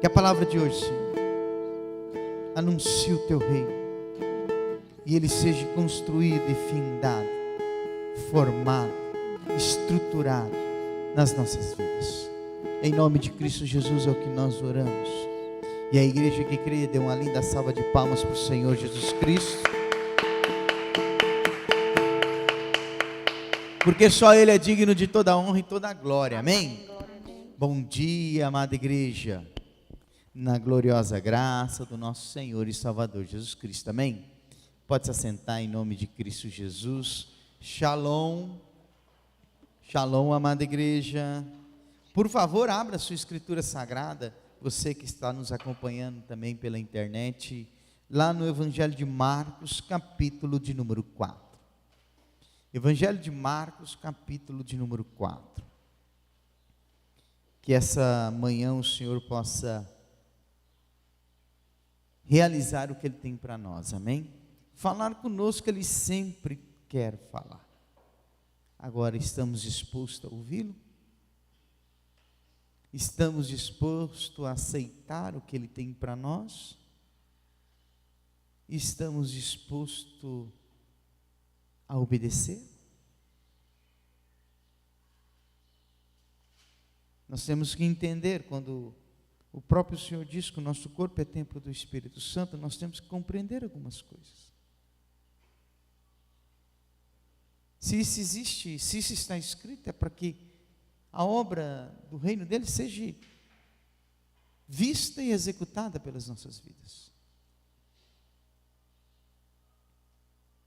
Que a palavra de hoje, Senhor, anuncie o teu reino e ele seja construído e findado, formado, estruturado nas nossas vidas. Em nome de Cristo Jesus é o que nós oramos. E a igreja que crê, dê uma linda salva de palmas para o Senhor Jesus Cristo. Porque só Ele é digno de toda a honra e toda a glória. Amém? Bom dia, amada igreja. Na gloriosa graça do nosso Senhor e Salvador Jesus Cristo. Amém? Pode se assentar em nome de Cristo Jesus. Shalom. Shalom, amada igreja. Por favor, abra sua escritura sagrada. Você que está nos acompanhando também pela internet. Lá no Evangelho de Marcos, capítulo de número 4. Evangelho de Marcos, capítulo de número 4. Que essa manhã o Senhor possa realizar o que Ele tem para nós, amém? Falar conosco, Ele sempre quer falar. Agora estamos dispostos a ouvi-lo? Estamos dispostos a aceitar o que Ele tem para nós? Estamos dispostos a obedecer? Nós temos que entender, quando o próprio Senhor diz que o nosso corpo é templo do Espírito Santo, nós temos que compreender algumas coisas. Se isso existe, se isso está escrito, é para que a obra do reino dele seja vista e executada pelas nossas vidas.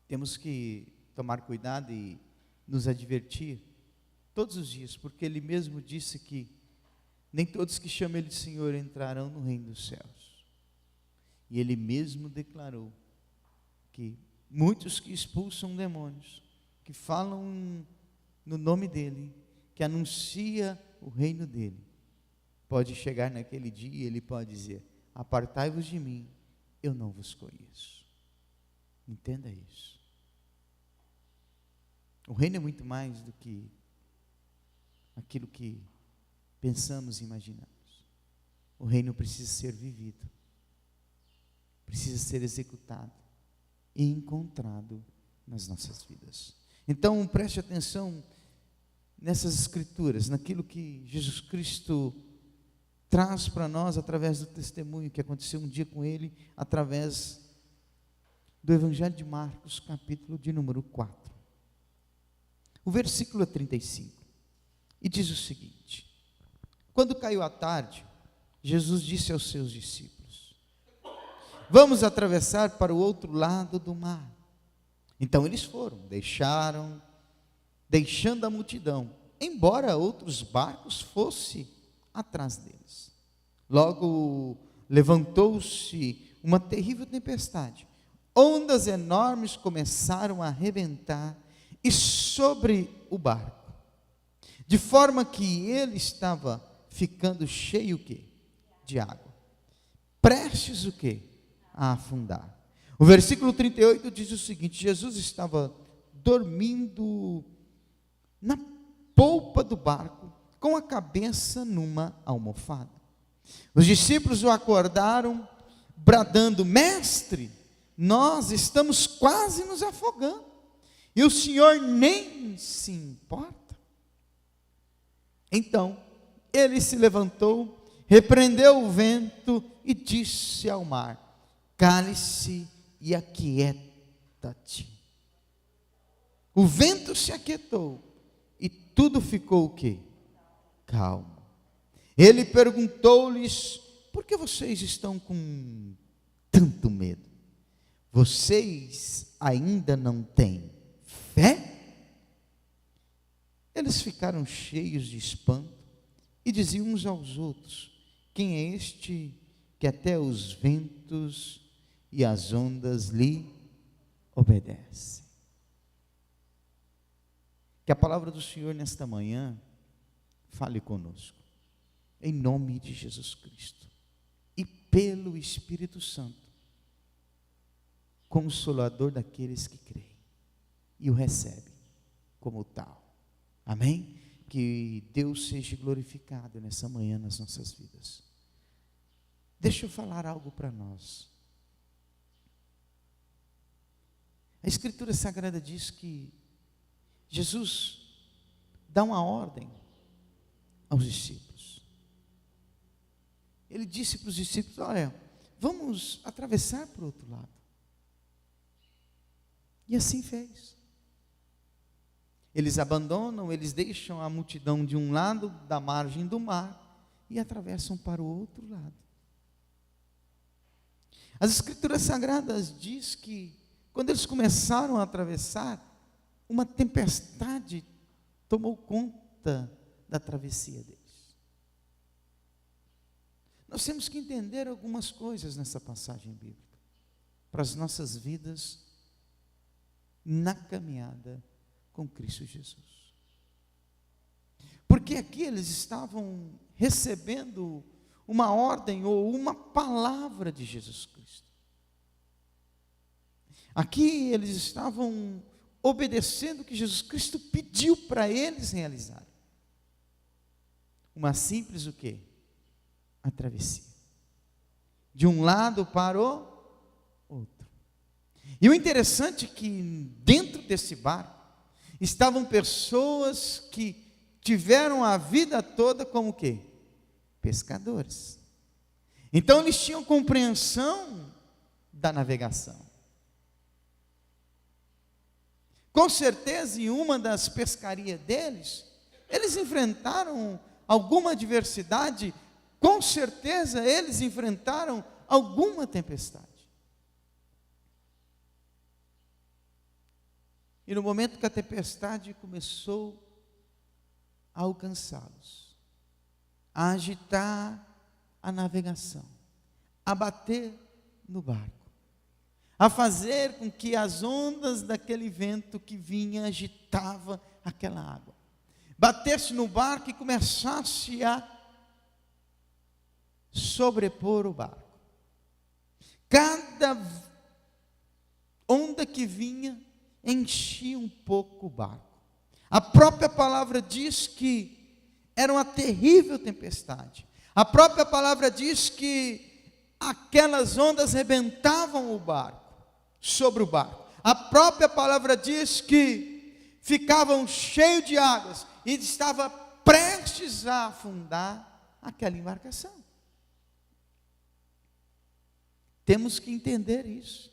Temos que tomar cuidado e nos advertir todos os dias, porque Ele mesmo disse que nem todos que chamam Ele de Senhor entrarão no reino dos céus. E Ele mesmo declarou que muitos que expulsam demônios, que falam no nome dEle, que anuncia o reino dEle, pode chegar naquele dia e Ele pode dizer: apartai-vos de mim, eu não vos conheço. Entenda isso. O reino é muito mais do que aquilo que pensamos e imaginamos. O reino precisa ser vivido, precisa ser executado e encontrado nas nossas vidas. Então preste atenção nessas escrituras, naquilo que Jesus Cristo traz para nós através do testemunho que aconteceu um dia com Ele, através do Evangelho de Marcos, capítulo de número 4. O versículo é 35, e diz o seguinte: quando caiu a tarde, Jesus disse aos seus discípulos: vamos atravessar para o outro lado do mar. Então eles foram, deixando a multidão, embora outros barcos fossem atrás deles. Logo levantou-se uma terrível tempestade, ondas enormes começaram a arrebentar e sobre o barco, de forma que ele estava ficando cheio o quê? De água, prestes o quê? A afundar. O versículo 38 diz o seguinte: Jesus estava dormindo na polpa do barco, com a cabeça numa almofada. Os discípulos o acordaram, bradando: mestre, nós estamos quase nos afogando, e o Senhor nem se importa. Então ele se levantou, repreendeu o vento e disse ao mar: cale-se e aquieta-te. O vento se aquietou e tudo ficou o quê? Calmo. Ele perguntou-lhes: por que vocês estão com tanto medo? Vocês ainda não têm fé? Eles ficaram cheios de espanto e diziam uns aos outros: quem é este que até os ventos e as ondas lhe obedecem? Que a palavra do Senhor nesta manhã fale conosco, em nome de Jesus Cristo, e pelo Espírito Santo, consolador daqueles que creem e o recebem como tal. Amém? Que Deus seja glorificado nessa manhã nas nossas vidas. Deixa eu falar algo para nós. A Escritura Sagrada diz que Jesus dá uma ordem aos discípulos. Ele disse para os discípulos: olha, vamos atravessar para o outro lado. E assim fez. Eles abandonam, eles deixam a multidão de um lado da margem do mar e atravessam para o outro lado. As Escrituras Sagradas diz que quando eles começaram a atravessar, uma tempestade tomou conta da travessia deles. Nós temos que entender algumas coisas nessa passagem bíblica, para as nossas vidas na caminhada com Cristo Jesus. Porque aqui eles estavam recebendo uma ordem ou uma palavra de Jesus Cristo. Aqui eles estavam obedecendo o que Jesus Cristo pediu para eles realizarem. Uma simples o quê? A travessia. De um lado para o outro. E o interessante é que dentro desse barco estavam pessoas que tiveram a vida toda como o quê? Pescadores. Então eles tinham compreensão da navegação. Com certeza, em uma das pescarias deles, eles enfrentaram alguma adversidade, com certeza eles enfrentaram alguma tempestade. E no momento que a tempestade começou a alcançá-los, a agitar a navegação, a bater no barco, a fazer com que as ondas daquele vento que vinha agitava aquela água, batesse no barco e começasse a sobrepor o barco. Cada onda que vinha enchia um pouco o barco. A própria palavra diz que era uma terrível tempestade. A própria palavra diz que aquelas ondas rebentavam o barco, sobre o barco. A própria palavra diz que ficavam cheios de águas e estava prestes a afundar aquela embarcação. Temos que entender isso.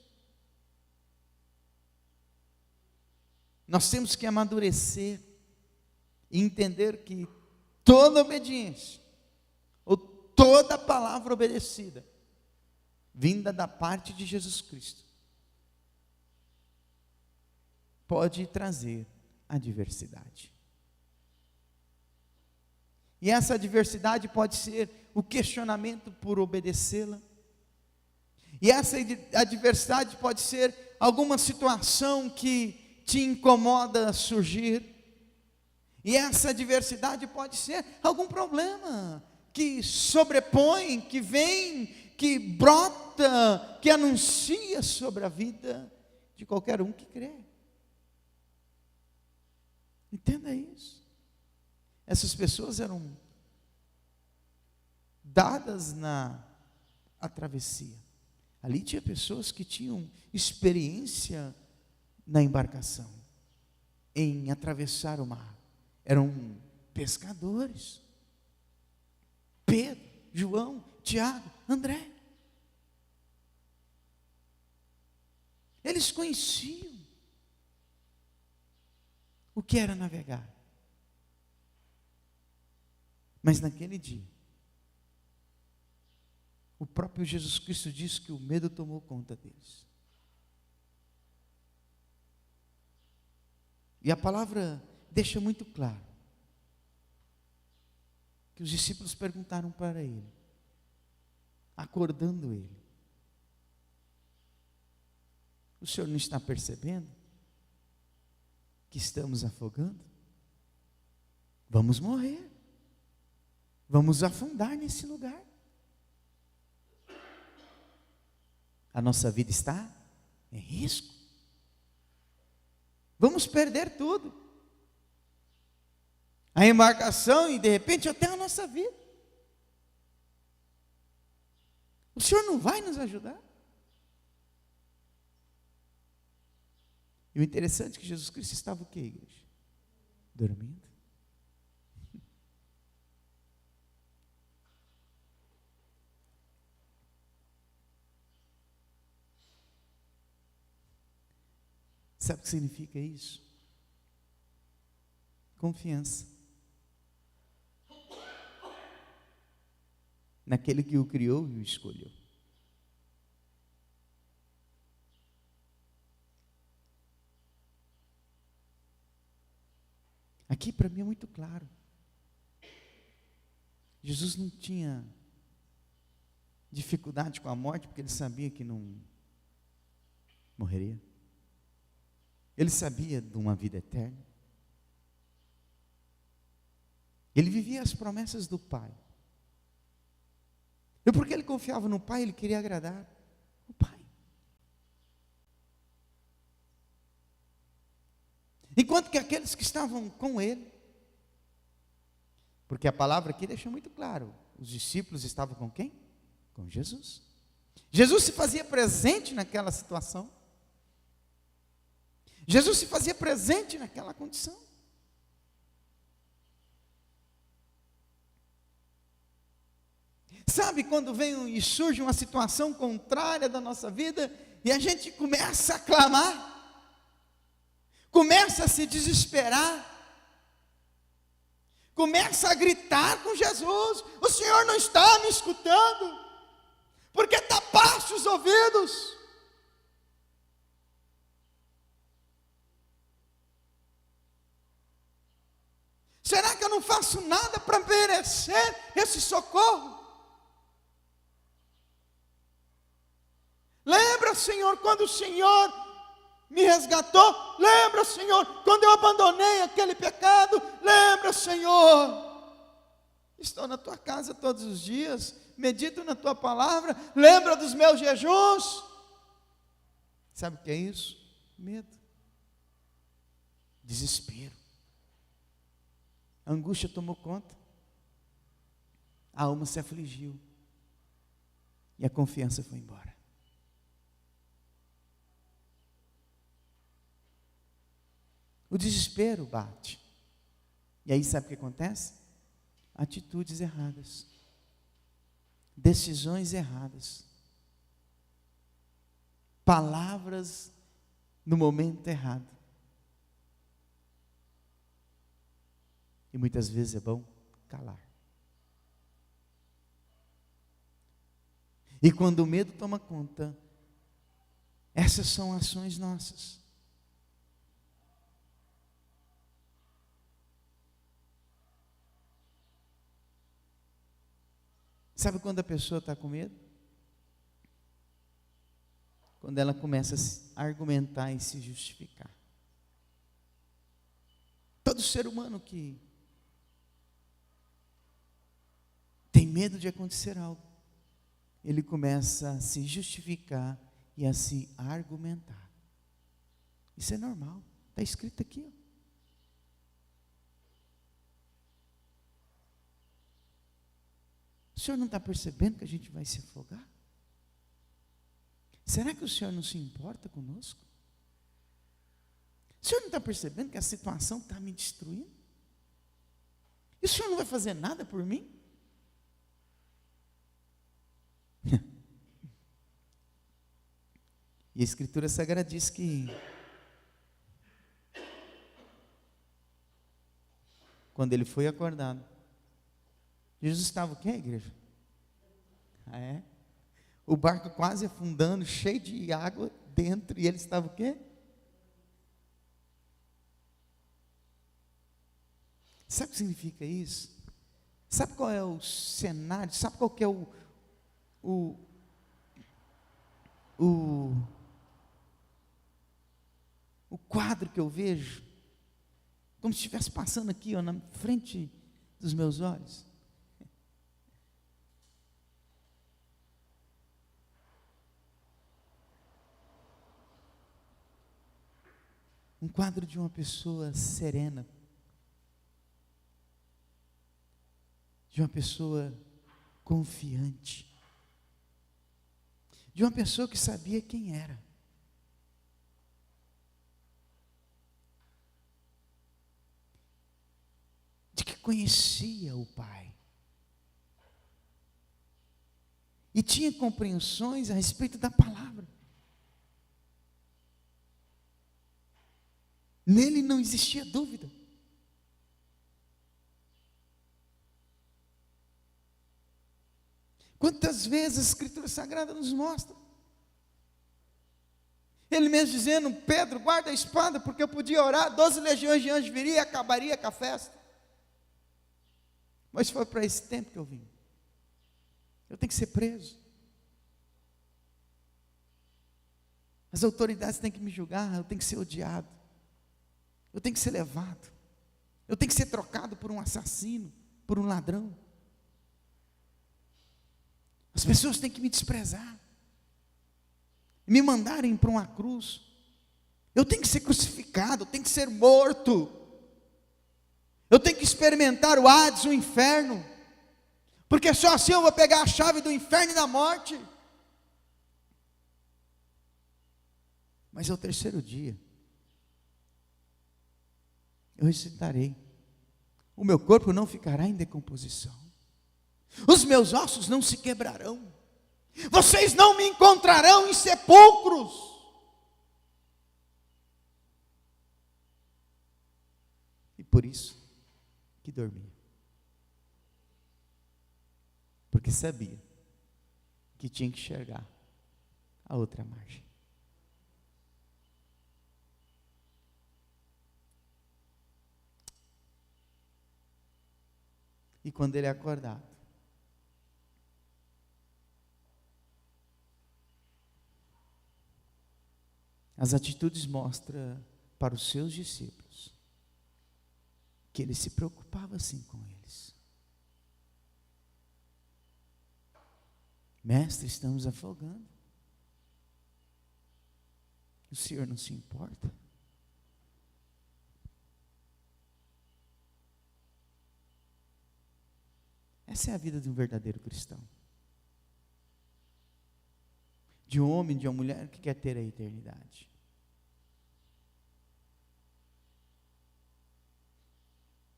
Nós temos que amadurecer e entender que toda obediência, ou toda palavra obedecida, vinda da parte de Jesus Cristo, pode trazer adversidade. E essa adversidade pode ser o questionamento por obedecê-la. E essa adversidade pode ser alguma situação que te incomoda a surgir. E essa adversidade pode ser algum problema que sobrepõe, que vem, que brota, que anuncia sobre a vida de qualquer um que crê. Entenda isso. Essas pessoas eram dadas na travessia. Ali tinha pessoas que tinham experiência na embarcação, em atravessar o mar. Eram pescadores. Pedro, João, Tiago, André. Eles conheciam o que era navegar. Mas naquele dia, o próprio Jesus Cristo disse que o medo tomou conta deles. E a palavra deixa muito claro que os discípulos perguntaram para ele, acordando ele: o senhor não está percebendo que estamos afogando? Vamos morrer, vamos afundar nesse lugar. A nossa vida está em risco. Vamos perder tudo. A embarcação e de repente até a nossa vida. O Senhor não vai nos ajudar? E o interessante é que Jesus Cristo estava o quê, igreja? Dormindo. Sabe o que significa isso? Confiança naquele que o criou e o escolheu. Aqui para mim é muito claro. Jesus não tinha dificuldade com a morte, porque ele sabia que não morreria. Ele sabia de uma vida eterna. Ele vivia as promessas do Pai. E porque ele confiava no Pai, ele queria agradar o Pai. Enquanto que aqueles que estavam com ele, porque a palavra aqui deixa muito claro, os discípulos estavam com quem? Com Jesus. Jesus se fazia presente naquela situação. Jesus se fazia presente naquela condição. Sabe quando vem e surge uma situação contrária da nossa vida e a gente começa a clamar, começa a se desesperar, começa a gritar com Jesus: o Senhor não está me escutando, porque tapaste os ouvidos. Será que eu não faço nada para merecer esse socorro? Lembra, Senhor, quando o Senhor me resgatou? Lembra, Senhor, quando eu abandonei aquele pecado? Lembra, Senhor, estou na tua casa todos os dias, medito na tua palavra. Lembra dos meus jejuns? Sabe o que é isso? Medo, desespero. A angústia tomou conta, a alma se afligiu e a confiança foi embora. O desespero bate, e aí sabe o que acontece? Atitudes erradas, decisões erradas, palavras no momento errado. E muitas vezes é bom calar. E quando o medo toma conta, essas são ações nossas. Sabe quando a pessoa está com medo? Quando ela começa a argumentar e se justificar. Todo ser humano que tem medo de acontecer algo, ele começa a se justificar e a se argumentar. Isso é normal, está escrito aqui, ó. O senhor não está percebendo que a gente vai se afogar? Será que o senhor não se importa conosco? O senhor não está percebendo que a situação está me destruindo? E o senhor não vai fazer nada por mim? E a Escritura Sagrada diz que quando ele foi acordado, Jesus estava o quê, igreja? Ah, é? O barco quase afundando, cheio de água dentro, e ele estava o quê? Sabe o que significa isso? Sabe qual é o cenário? Sabe qual que é o quadro que eu vejo? Como se estivesse passando aqui, ó, na frente dos meus olhos. Um quadro de uma pessoa serena, de uma pessoa confiante, de uma pessoa que sabia quem era. De que conhecia o Pai. E tinha compreensões a respeito da palavra. Nele não existia dúvida. Quantas vezes a Escritura Sagrada nos mostra? Ele mesmo dizendo: Pedro, guarda a espada, porque eu podia orar, 12 legiões de anjos viriam e acabaria com a festa. Mas foi para esse tempo que eu vim. Eu tenho que ser preso. As autoridades têm que me julgar, eu tenho que ser odiado. Eu tenho que ser levado. Eu tenho que ser trocado por um assassino, por um ladrão. As pessoas têm que me desprezar, me mandarem para uma cruz. Eu tenho que ser crucificado, eu tenho que ser morto. Eu tenho que experimentar o Hades, o inferno, porque só assim eu vou pegar a chave do inferno e da morte. Mas ao terceiro dia, eu ressuscitarei. O meu corpo não ficará em decomposição. Os meus ossos não se quebrarão. Vocês não me encontrarão em sepulcros. E por isso que dormia. Porque sabia que tinha que enxergar a outra margem. E quando ele é acordado, as atitudes mostram para os seus discípulos que ele se preocupava assim com eles. Mestre, estamos afogando. O Senhor não se importa? Essa é a vida de um verdadeiro cristão. De um homem, de uma mulher que quer ter a eternidade.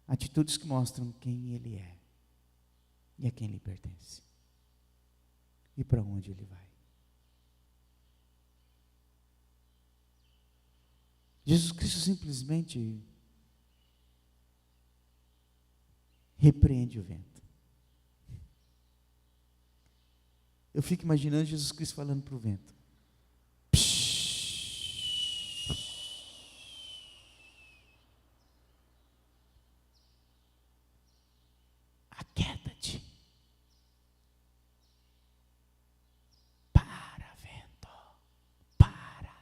Atitudes que mostram quem ele é e a quem ele pertence e para onde ele vai. Jesus Cristo simplesmente repreende o vento. Eu fico imaginando Jesus Cristo falando para o vento: aquieta-te. Para, vento. Para.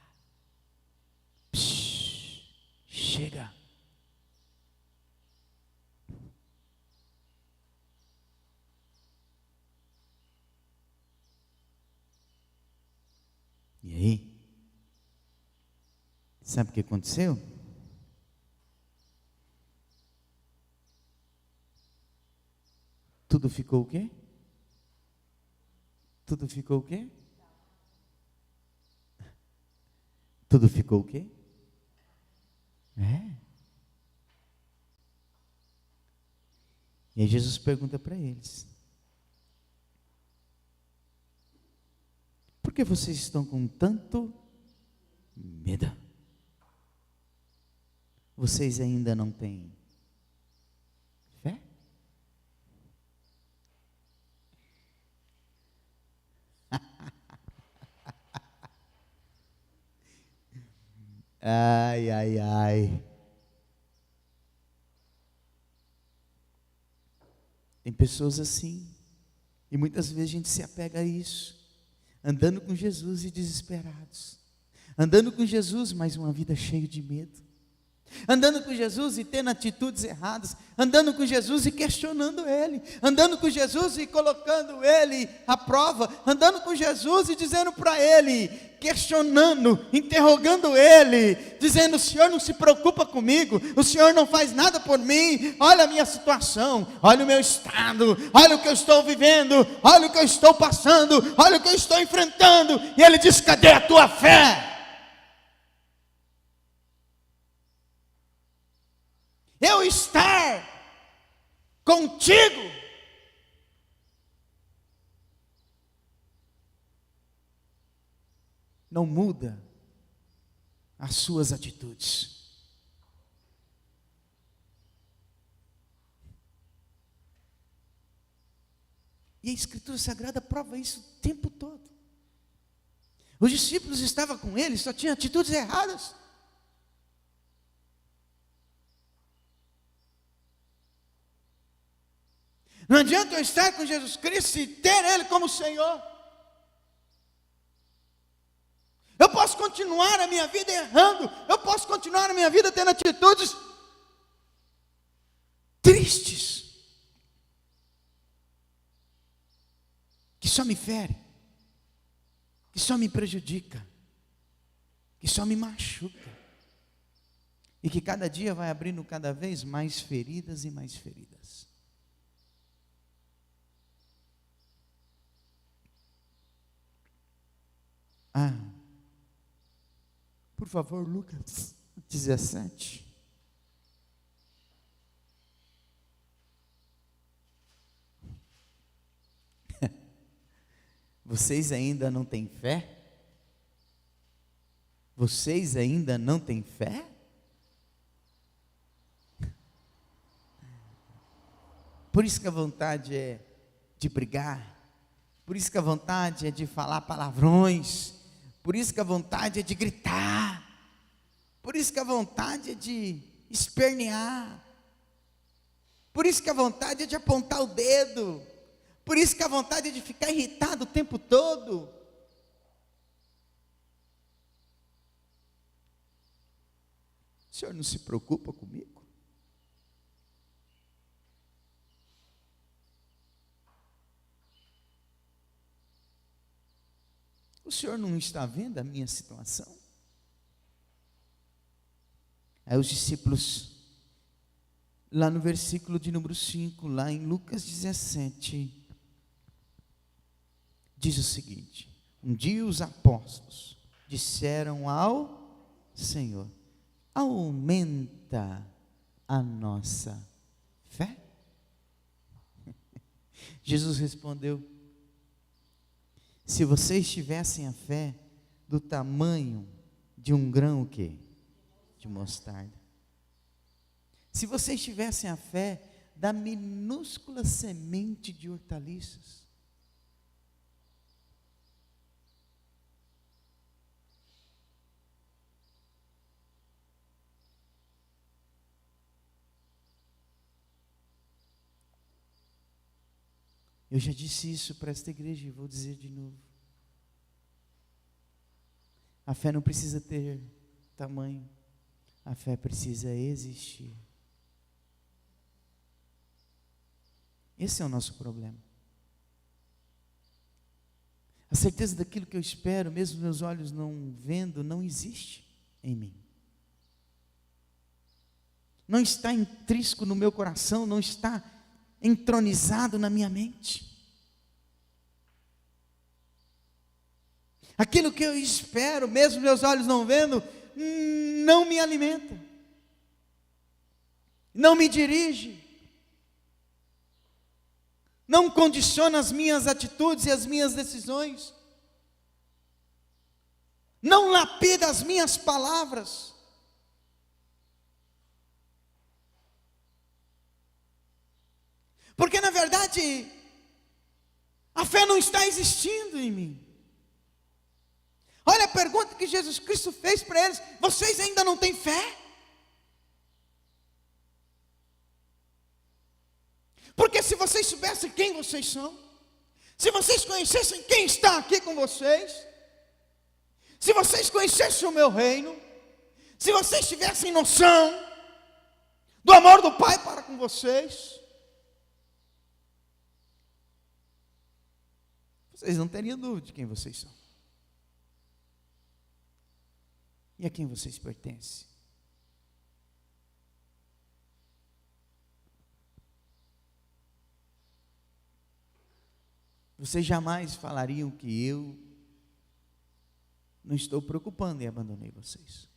Chega. E aí, sabe o que aconteceu? Tudo ficou o quê? Tudo ficou o quê? Tudo ficou o quê? E aí Jesus pergunta para eles: por que vocês estão com tanto medo? Vocês ainda não têm fé? Ai, ai, ai. Tem pessoas assim, e muitas vezes a gente se apega a isso, andando com Jesus e desesperados, andando com Jesus, mas uma vida cheia de medo. andando com Jesus e tendo atitudes erradas, andando com Jesus e questionando Ele, andando com Jesus e colocando Ele à prova, andando com Jesus e dizendo para Ele, questionando, interrogando Ele, dizendo: o Senhor não se preocupa comigo, o Senhor não faz nada por mim, olha a minha situação, olha o meu estado, olha o que eu estou vivendo, olha o que eu estou passando, olha o que eu estou enfrentando. E Ele diz: cadê a tua fé? Eu estar contigo não muda as suas atitudes. E a Escritura Sagrada prova isso o tempo todo. Os discípulos estavam com ele, só tinham atitudes erradas. Não adianta eu estar com Jesus Cristo e ter Ele como Senhor. Eu posso continuar a minha vida errando, eu posso continuar a minha vida tendo atitudes tristes, que só me ferem, que só me prejudica, que só me machuca, e que cada dia vai abrindo cada vez mais feridas e mais feridas. Por favor, Lucas 17. Vocês ainda não têm fé? Vocês ainda não têm fé? Por isso que a vontade é de brigar, por isso que a vontade é de falar palavrões, por isso que a vontade é de gritar, por isso que a vontade é de espernear, por isso que a vontade é de apontar o dedo, por isso que a vontade é de ficar irritado o tempo todo. O Senhor não se preocupa comigo? O Senhor não está vendo a minha situação? Aí os discípulos, lá no versículo de número 5, lá em Lucas 17, diz o seguinte: um dia os apóstolos disseram ao Senhor: aumenta a nossa fé. Jesus respondeu: se vocês tivessem a fé do tamanho de um grão o quê? De mostarda. Se vocês tivessem a fé da minúscula semente de hortaliças. Eu já disse isso para esta igreja e vou dizer de novo. A fé não precisa ter tamanho, a fé precisa existir. Esse é o nosso problema. A certeza daquilo que eu espero, mesmo meus olhos não vendo, não existe em mim. Não está intrínseco no meu coração, não está entronizado na minha mente. Aquilo que eu espero, mesmo meus olhos não vendo, não me alimenta, não me dirige, não condiciona as minhas atitudes e as minhas decisões, não lapida as minhas palavras. Porque na verdade, a fé não está existindo em mim. Olha a pergunta que Jesus Cristo fez para eles: vocês ainda não têm fé? Porque se vocês soubessem quem vocês são, se vocês conhecessem quem está aqui com vocês, se vocês conhecessem o meu reino, Se vocês tivessem noção do amor do Pai para com vocês, vocês não teriam dúvida de quem vocês são. E a quem vocês pertencem. Vocês jamais falariam que eu não estou preocupando e abandonei vocês.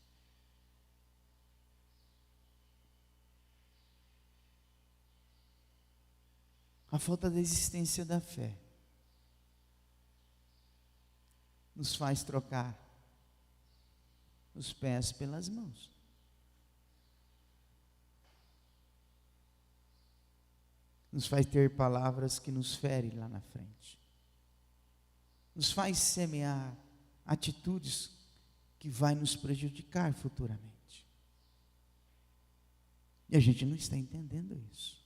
A falta da existência da fé nos faz trocar os pés pelas mãos. Nos faz ter palavras que nos ferem lá na frente. Nos faz semear atitudes que vai nos prejudicar futuramente. E a gente não está entendendo isso.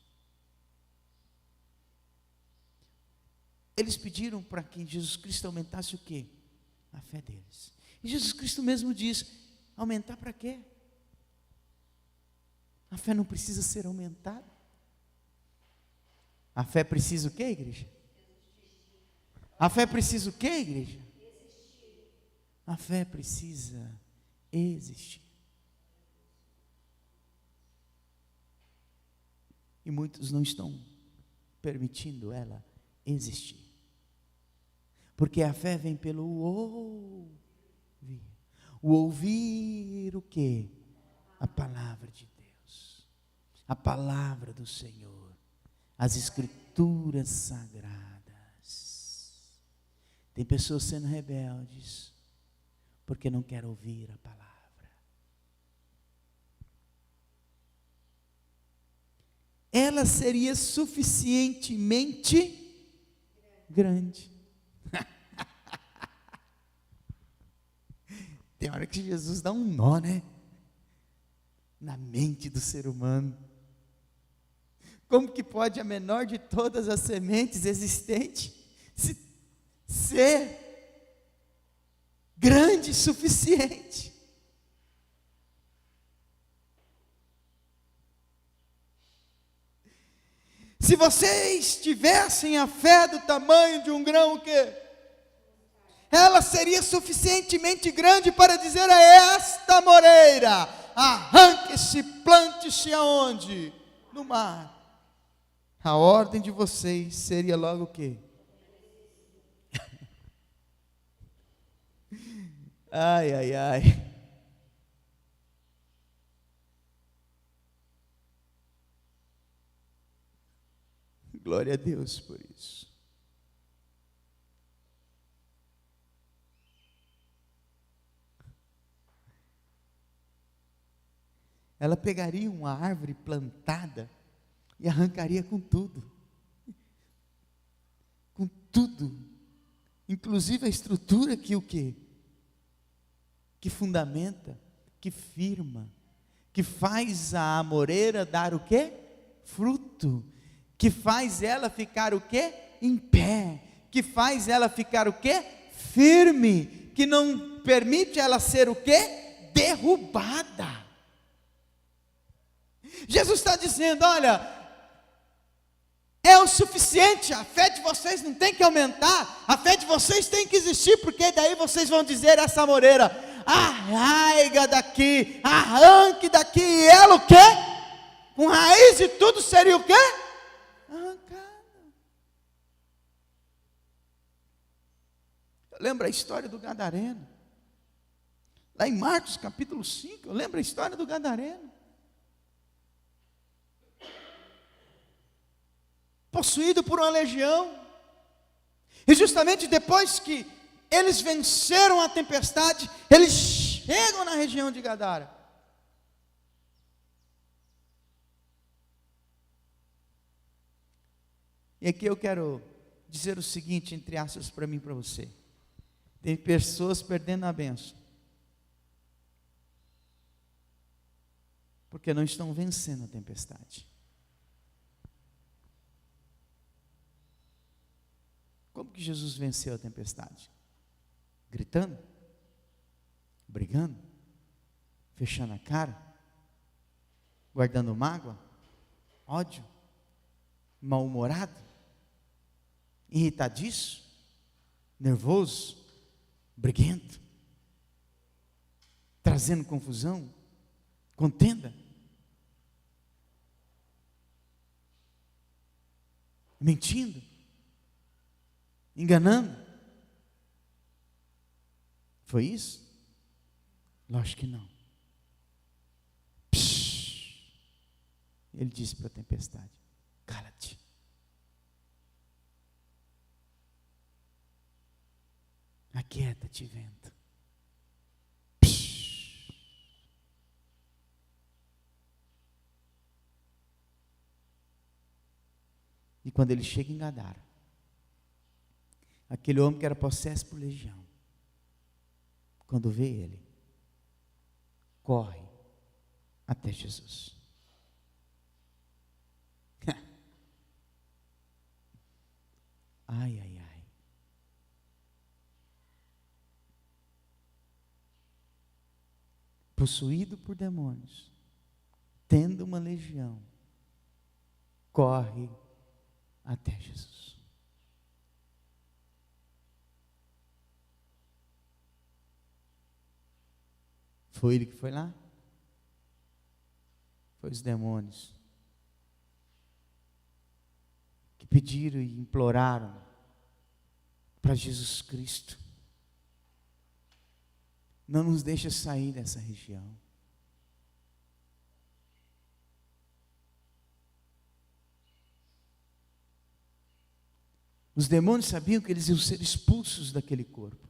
Eles pediram para que Jesus Cristo aumentasse o quê? A fé deles. E Jesus Cristo mesmo diz: aumentar para quê? A fé não precisa ser aumentada. A fé precisa o quê, igreja? A fé precisa o quê, igreja? A fé precisa existir. E muitos não estão permitindo ela existir. Porque a fé vem pelo ouvir. O ouvir o quê? A palavra de Deus. A palavra do Senhor. As escrituras sagradas. Tem pessoas sendo rebeldes porque não querem ouvir a palavra. Ela seria suficientemente grande. Tem hora que Jesus dá um nó, né? Na mente do ser humano. Como que pode a menor de todas as sementes existentes ser grande o suficiente? Se vocês tivessem a fé do tamanho de um grão, o quê? Ela seria suficientemente grande para dizer a esta moreira: arranque-se, plante-se aonde? No mar. A ordem de vocês seria logo o quê? Ai, ai, ai. Glória a Deus por isso. Ela pegaria uma árvore plantada e arrancaria com tudo. Com tudo. Inclusive a estrutura que o quê? Que fundamenta, que firma, que faz a amoreira dar o quê? Fruto. Que faz ela ficar o quê? Em pé. Que faz ela ficar o quê? Firme. Que não permite ela ser o quê? Derrubada. Jesus está dizendo: olha, é o suficiente, a fé de vocês não tem que aumentar, a fé de vocês tem que existir, porque daí vocês vão dizer a essa moreira: arraiga daqui, arranque daqui, e ela o quê? Com raiz e tudo seria o quê? Arrancada. Lembra a história do Gadareno? Lá em Marcos capítulo 5, lembra a história do Gadareno? Possuído por uma legião, e justamente depois que eles venceram a tempestade, eles chegam na região de Gadara. E aqui eu quero dizer o seguinte, entre aspas, para mim e para você: tem pessoas perdendo a bênção, porque não estão vencendo a tempestade. Como que Jesus venceu a tempestade? Gritando? Brigando? Fechando a cara? Guardando mágoa? Ódio? Mal-humorado? Irritadiço? Nervoso? Briguento? Trazendo confusão? Contenda? Mentindo? Enganando? Foi isso? Lógico que não. Ele disse para a tempestade: cala-te. Aquieta-te, vento. E quando ele chega em Gadara, aquele homem que era possesso por legião, quando vê ele, corre até Jesus. Ai, ai, ai. Possuído por demônios, tendo uma legião, corre até Jesus. Foi ele que foi lá? Foi os demônios que pediram e imploraram para Jesus Cristo: não nos deixa sair dessa região. Os demônios sabiam que eles iam ser expulsos daquele corpo.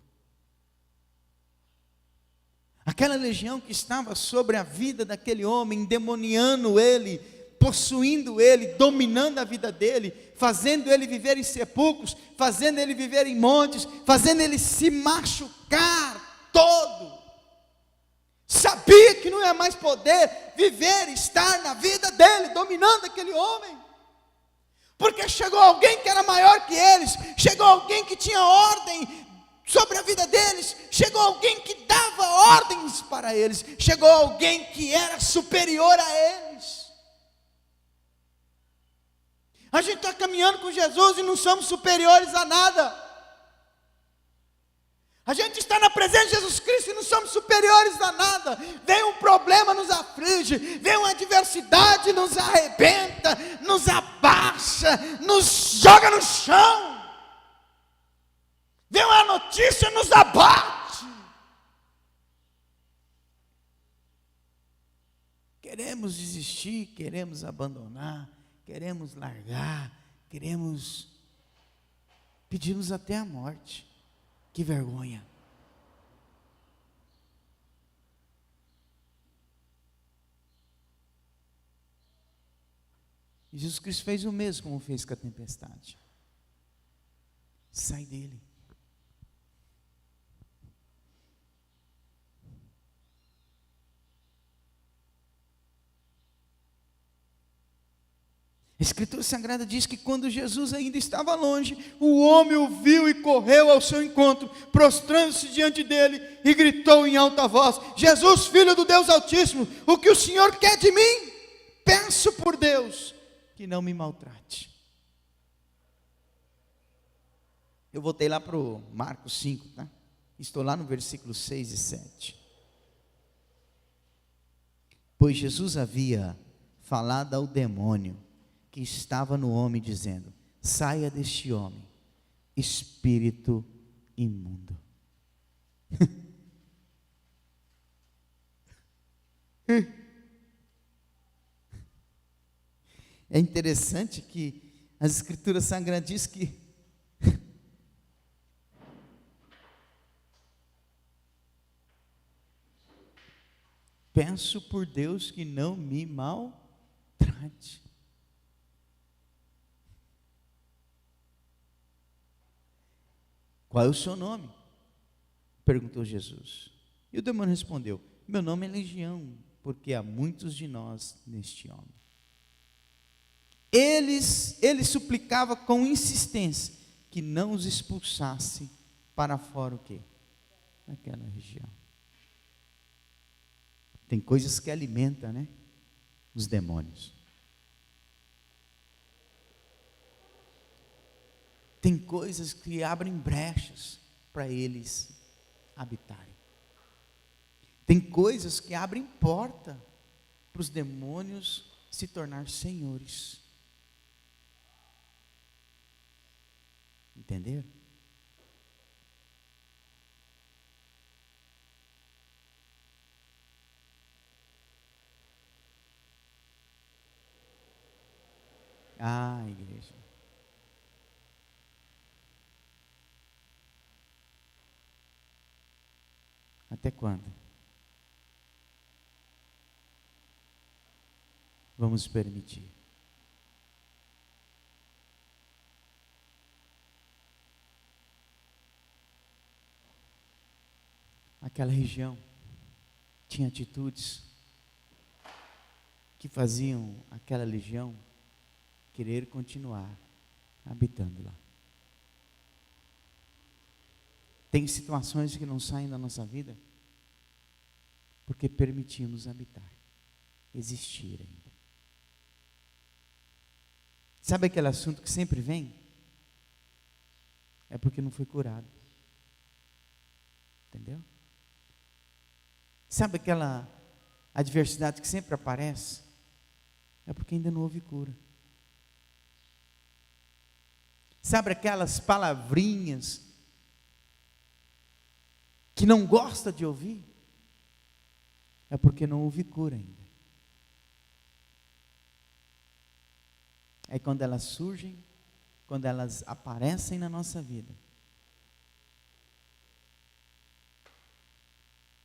Aquela legião que estava sobre a vida daquele homem, endemoniando ele, possuindo ele, dominando a vida dele, fazendo ele viver em sepulcros, fazendo ele viver em montes, fazendo ele se machucar todo. Sabia que não ia mais poder viver, estar na vida dele, dominando aquele homem. Porque chegou alguém que era maior que eles, chegou alguém que tinha ordem sobre a vida deles, chegou alguém que dava ordens para eles, chegou alguém que era superior a eles. A gente está caminhando com Jesus e não somos superiores a nada. A gente está na presença de Jesus Cristo e não somos superiores a nada. Vem um problema, nos aflige. Vem uma adversidade, nos arrebenta, nos abaixa, nos joga no chão. Vem uma notícia, nos abate. Queremos desistir, queremos abandonar, queremos largar, pedimos até a morte. Que vergonha. E Jesus Cristo fez o mesmo como fez com a tempestade. Sai dele. A Escritura Sagrada diz que quando Jesus ainda estava longe, o homem o viu e correu ao seu encontro, prostrando-se diante dele e gritou em alta voz: Jesus, Filho do Deus Altíssimo, o que o Senhor quer de mim? Peço por Deus que não me maltrate. Eu voltei lá para o Marcos 5, tá? Estou lá no versículo 6 e 7. Pois Jesus havia falado ao demônio que estava no homem, dizendo: saia deste homem, espírito imundo. É interessante que as Escrituras Sagradas diz que peço por Deus que não me maltrate. Qual é o seu nome? Perguntou Jesus. E o demônio respondeu: meu nome é Legião, porque há muitos de nós neste homem. Ele suplicava com insistência que não os expulsasse para fora o quê? Naquela região. Tem coisas que alimentam, né? Os demônios. Tem coisas que abrem brechas para eles habitarem. Tem coisas que abrem porta para os demônios se tornar senhores. Entenderam? Ah, igreja. Até quando? Vamos permitir. Aquela região tinha atitudes que faziam aquela legião querer continuar habitando lá. Tem situações que não saem da nossa vida porque permitimos habitar, existir ainda. Sabe aquele assunto que sempre vem? É porque não foi curado. Entendeu? Sabe aquela adversidade que sempre aparece? É porque ainda não houve cura. Sabe aquelas palavrinhas que não gosta de ouvir? É porque não houve cura ainda. É quando elas surgem, quando elas aparecem na nossa vida,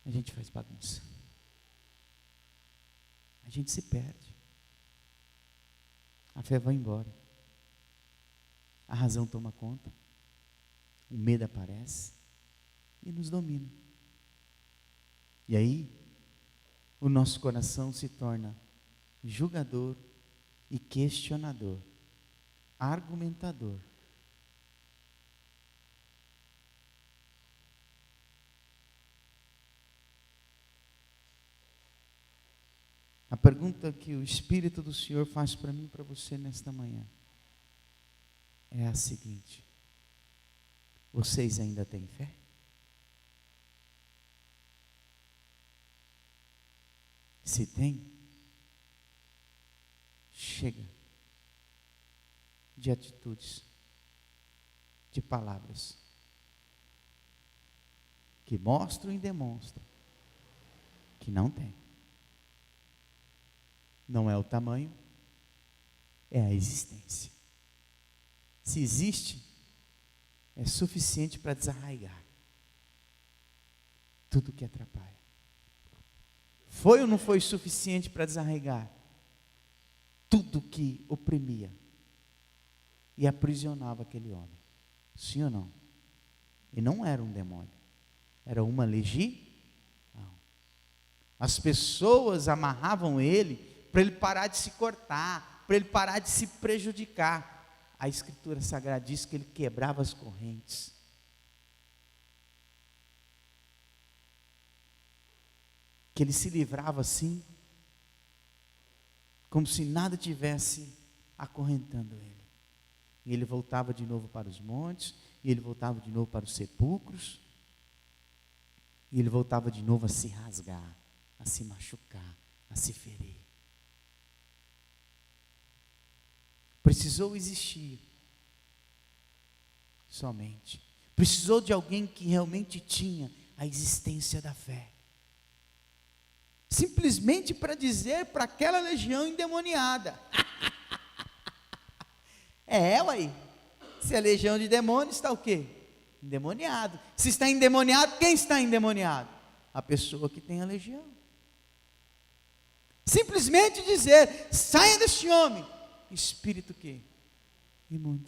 a gente faz bagunça. A gente se perde. A fé vai embora. A razão toma conta. O medo aparece e nos domina. E aí, o nosso coração se torna julgador e questionador, argumentador. A pergunta que o Espírito do Senhor faz para mim e para você nesta manhã é a seguinte: vocês ainda têm fé? Se tem, chega de atitudes, de palavras que mostram e demonstram que não tem. Não é o tamanho, é a existência. Se existe, é suficiente para desarraigar tudo que atrapalha. Foi ou não foi suficiente para desarraigar tudo que oprimia e aprisionava aquele homem? Sim ou não? E não era um demônio, era uma legião. As pessoas amarravam ele para ele parar de se cortar, para ele parar de se prejudicar. A Escritura Sagrada diz que ele quebrava as correntes. Que ele se livrava assim, como se nada tivesse acorrentando ele. E ele voltava de novo para os montes, e ele voltava de novo para os sepulcros, e ele voltava de novo a se rasgar, a se machucar, a se ferir. Precisou existir somente. Precisou de alguém que realmente tinha a existência da fé. Simplesmente para dizer para aquela legião endemoniada. Ué. Se a legião de demônios está o quê? Endemoniado. Se está endemoniado, quem está endemoniado? A pessoa que tem a legião. Simplesmente dizer: saia deste homem. Espírito que? Imundo.